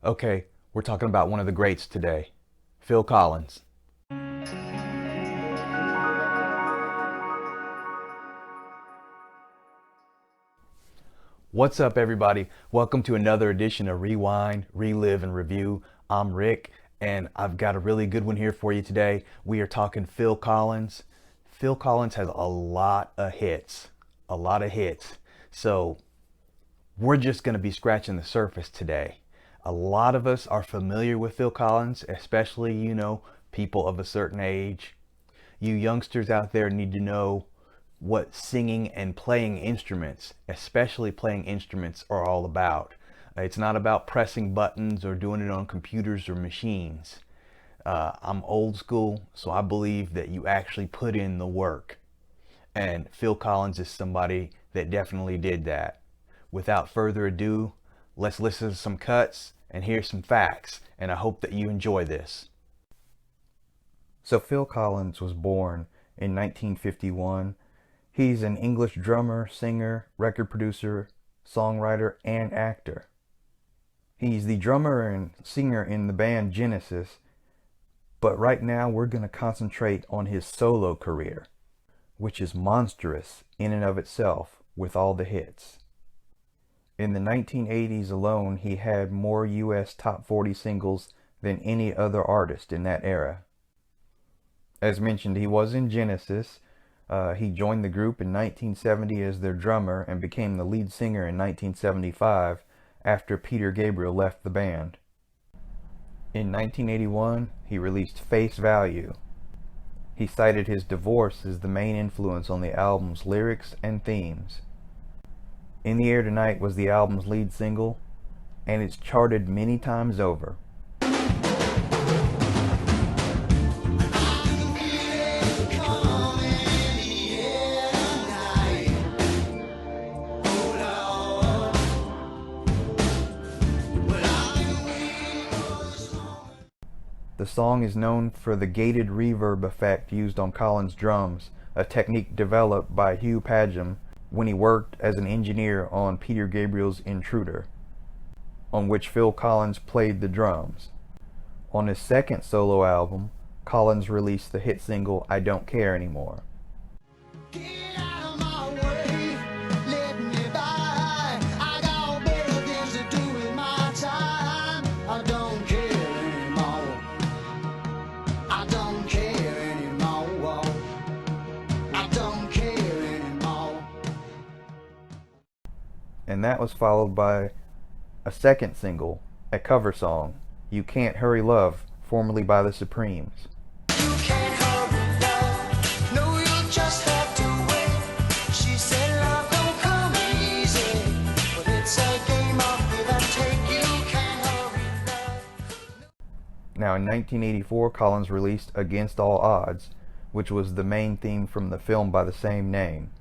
Okay, we're talking about one of the greats today, Phil Collins. What's up, everybody? Welcome to another edition of Rewind, Relive, and Review. I'm Rick, and I've got a really good one here for you today. We are talking Phil Collins. Phil Collins has a lot of hits, So we're just going to be scratching the surface today. A lot of us are familiar with Phil Collins, especially, people of a certain age. You youngsters out there need to know what singing and playing instruments, especially playing instruments, are all about. It's not about pressing buttons or doing it on computers or machines. I'm old school, so I believe that you actually put in the work. And Phil Collins is somebody that definitely did that. Without further ado, let's listen to some cuts and hear some facts, and I hope that you enjoy this. So Phil Collins was born in 1951. He's an English drummer, singer, record producer, songwriter, and actor. He's the drummer and singer in the band Genesis, but right now we're going to concentrate on his solo career, which is monstrous in and of itself with all the hits. In the 1980s alone, he had more US top 40 singles than any other artist in that era. As mentioned, he was in Genesis. He joined the group in 1970 as their drummer and became the lead singer in 1975 after Peter Gabriel left the band. In 1981, he released Face Value. He cited his divorce as the main influence on the album's lyrics and themes. In the Air Tonight was the album's lead single, and it's charted many times over. The song is known for the gated reverb effect used on Collins' drums, a technique developed by Hugh Padgham when he worked as an engineer on Peter Gabriel's Intruder, on which Phil Collins played the drums. On his second solo album, Collins released the hit single I Don't Care Anymore. And that was followed by a second single, a cover song, You Can't Hurry Love, formerly by the Supremes. You can't hurry love, no, you'll just have to wait. She said love don't come easy, but it's a game of give and take. You can't hurry love. Now in 1984, Collins released Against All Odds, which was the main theme from the film by the same name.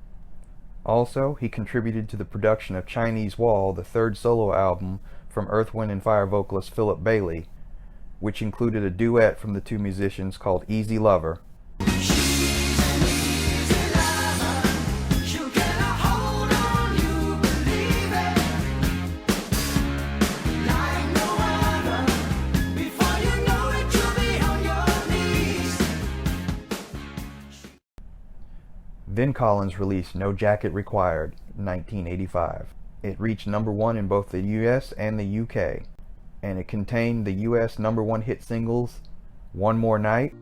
Also, he contributed to the production of Chinese Wall, the third solo album from Earth, Wind & Fire vocalist Philip Bailey, which included a duet from the two musicians called Easy Lover. Then Collins released No Jacket Required in 1985. It reached number one in both the US and the UK, and it contained the US number one hit singles, One More Night,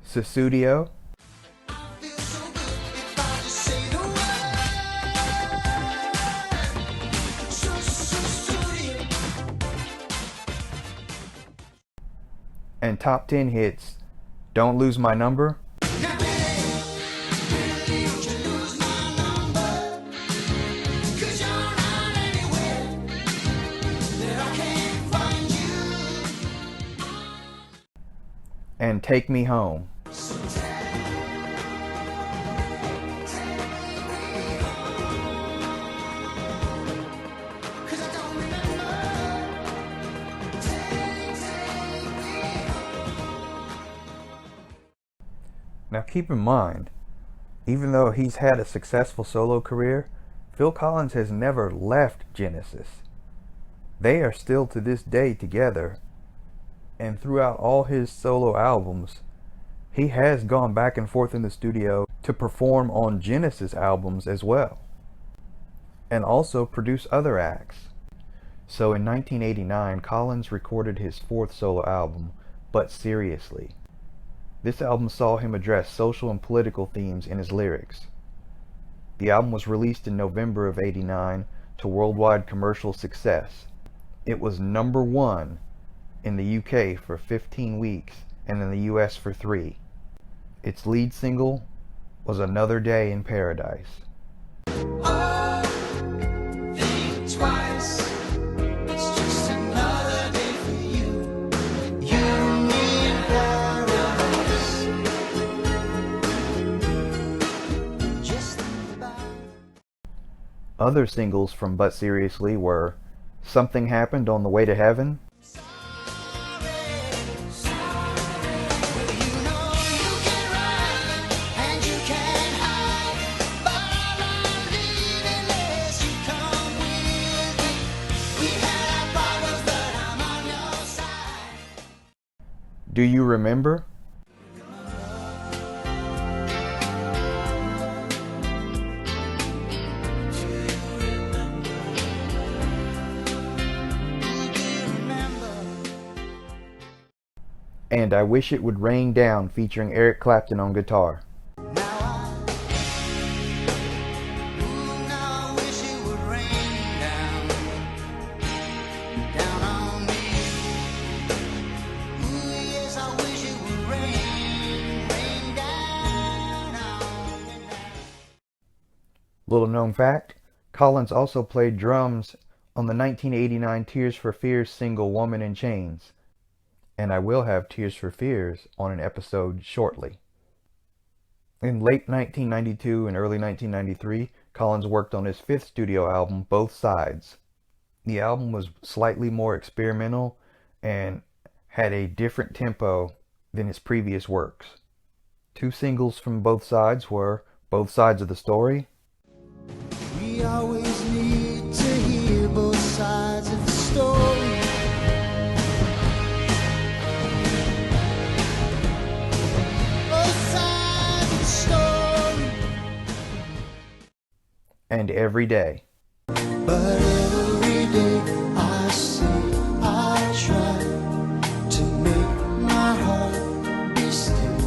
Susudio, and top 10 hits, Don't Lose My Number, and Take Me Home. Now keep in mind, even though he's had a successful solo career, Phil Collins has never left Genesis. They are still to this day together, and throughout all his solo albums, he has gone back and forth in the studio to perform on Genesis albums as well, and also produce other acts. So in 1989, Collins recorded his fourth solo album, But Seriously. This album saw him address social and political themes in his lyrics. The album was released in November of '89 to worldwide commercial success. It was #1 in the UK for 15 weeks and in the US for 3. Its lead single was Another Day in Paradise. Other singles from But Seriously were Something Happened on the Way to Heaven, Do You Remember? And I Wish It Would Rain Down, featuring Eric Clapton on guitar. Little known fact, Collins also played drums on the 1989 Tears for Fears single Woman in Chains, and I will have Tears for Fears on an episode shortly. In late 1992 and early 1993, Collins worked on his fifth studio album, Both Sides. The album was slightly more experimental and had a different tempo than his previous works. Two singles from Both Sides were Both Sides of the Story. We always need to hear both sides of the story. Both sides of the story. And Every Day. But every day I say I try to make my heart be still.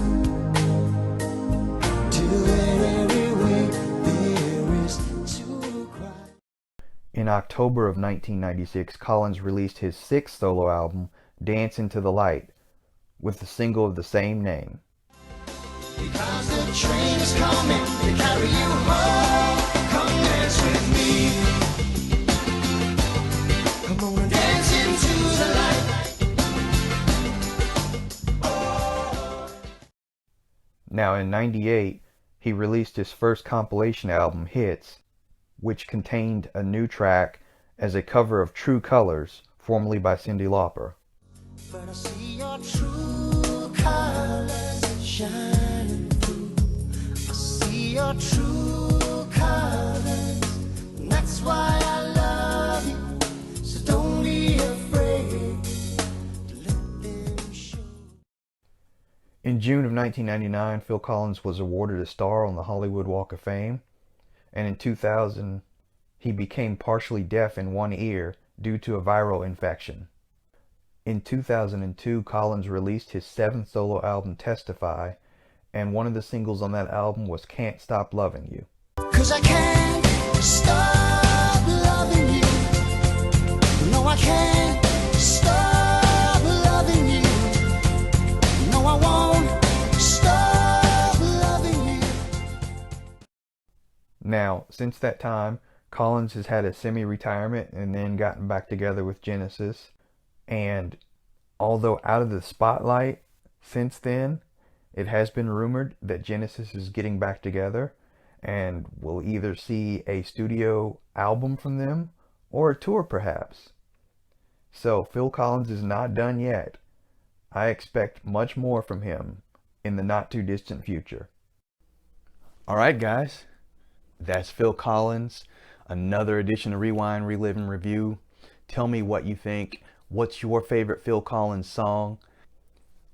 Till every way there is to cry. In October of 1996, Collins released his sixth solo album, Dance Into the Light, with the single of the same name. Because the train is coming to carry you home. Come dance with me. Come on and dance into the light. Now in '98, he released his first compilation album, Hits, which contained a new track as a cover of True Colors, formerly by Cyndi Lauper. But I see your true colors shining through. I see your true colors, and that's why I love you. So don't be afraid to let them show. In June of 1999, Phil Collins was awarded a star on the Hollywood Walk of Fame, and in 2000, he became partially deaf in one ear due to a viral infection. In 2002, Collins released his seventh solo album, Testify, and one of the singles on that album was Can't Stop Loving You. 'Cause I can't stop loving you. No, I can't stop loving you. No, I won't stop loving you. Now, since that time, Collins has had a semi-retirement and then gotten back together with Genesis. And although out of the spotlight since then, it has been rumored that Genesis is getting back together and we'll either see a studio album from them or a tour perhaps. So Phil Collins is not done yet. I expect much more from him in the not too distant future. All right, guys, that's Phil Collins, another edition of Rewind, Relive, and Review. Tell me what you think. What's your favorite Phil Collins song?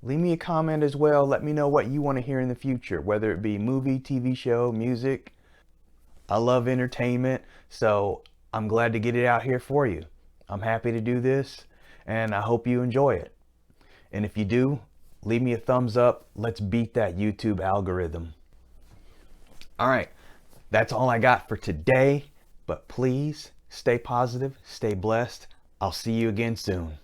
Leave me a comment as well. Let me know what you want to hear in the future, whether it be movie, TV show, music. I love entertainment, so I'm glad to get it out here for you. I'm happy to do this, and I hope you enjoy it. And if you do, leave me a thumbs up. Let's beat that YouTube algorithm. All right, that's all I got for today, but please stay positive, stay blessed. I'll see you again soon.